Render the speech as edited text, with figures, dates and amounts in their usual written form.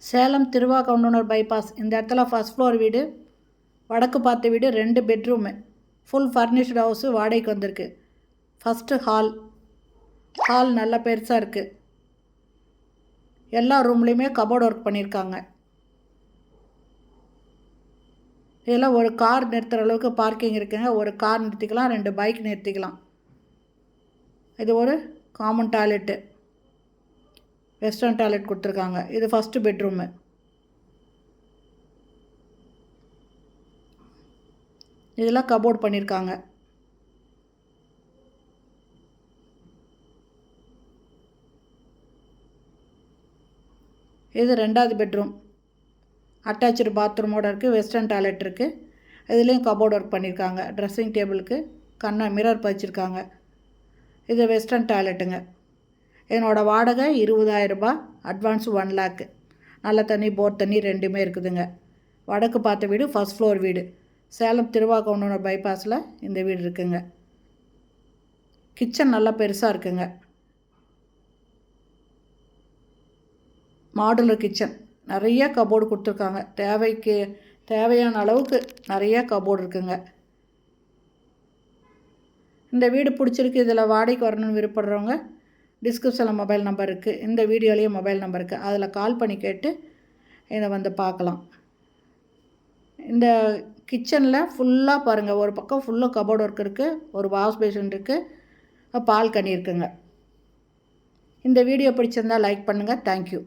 Salem திருவாகவுண்டனூர் bypass. இந்த இடத்துல first floor வீடு, வடக்கு பார்த்த வீடு, 2 பெட்ரூமு, ஃபுல் ஃபர்னிஷ்டு ஹவுஸு வாடகைக்கு வந்திருக்கு. ஃபஸ்ட்டு ஹால் நல்லா பெருசாக இருக்குது. எல்லா ரூம்லேயுமே கபோர்டு ஒர்க் பண்ணியிருக்காங்க. இதில் ஒரு கார் நிறுத்துகிற அளவுக்கு பார்க்கிங் இருக்குங்க. ஒரு கார் நிறுத்திக்கலாம், 2 பைக் நிறுத்திக்கலாம். இது ஒரு காமன் டாய்லெட்டு, வெஸ்டர்ன் டாய்லெட் கொடுத்துருக்காங்க. இது ஃபஸ்ட்டு பெட்ரூமு. இதெல்லாம் கபோர்ட் பண்ணியிருக்காங்க. இது 2வது பெட்ரூம், அட்டாச்சு பாத்ரூமோடு இருக்குது. வெஸ்டர்ன் டாய்லெட் இருக்குது. இதுலேயும் கபோர்ட் ஒர்க் பண்ணியிருக்காங்க. ட்ரெஸ்ஸிங் டேபிளுக்கு மிரர் பதிச்சிருக்காங்க. இது வெஸ்டர்ன் டாய்லெட்டுங்க. என்னோடய வாடகை 20,000 ரூபாய், அட்வான்ஸ் 1 லேக். நல்ல தண்ணி, போர் தண்ணி 2மே இருக்குதுங்க. வடக்கு பார்த்த வீடு, ஃபஸ்ட் ஃப்ளோர் வீடு. சேலம் திருவாகவுண்டனூர் பைபாஸில் இந்த வீடு இருக்குங்க. கிச்சன் நல்லா பெருசாக இருக்குங்க. மாடுலர் கிச்சன், நிறைய கபோர்டு கொடுத்துருக்காங்க. தேவையான அளவுக்கு நிறைய கபோர்டு இருக்குங்க. இந்த வீடு பிடிச்சிருக்கு, இதில் வாடகைக்கு வரணும்னு விருப்பப்படுறவங்க டிஸ்கிரிப்ஷனில் மொபைல் நம்பர் இருக்குது. இந்த வீடியோலேயே மொபைல் நம்பர் இருக்குது. அதில் கால் பண்ணி கேட்டு இதை வந்து பார்க்கலாம். இந்த கிச்சனில் ஃபுல்லாக பாருங்கள், ஒரு பக்கம் ஃபுல்லாக கபோர்டு ஒர்க் இருக்குது. ஒரு வாஷ் பேஷன் இருக்குது, பால்கனி இருக்குங்க. இந்த வீடியோ பிடிச்சிருந்தால் லைக் பண்ணுங்கள். தேங்க்யூ.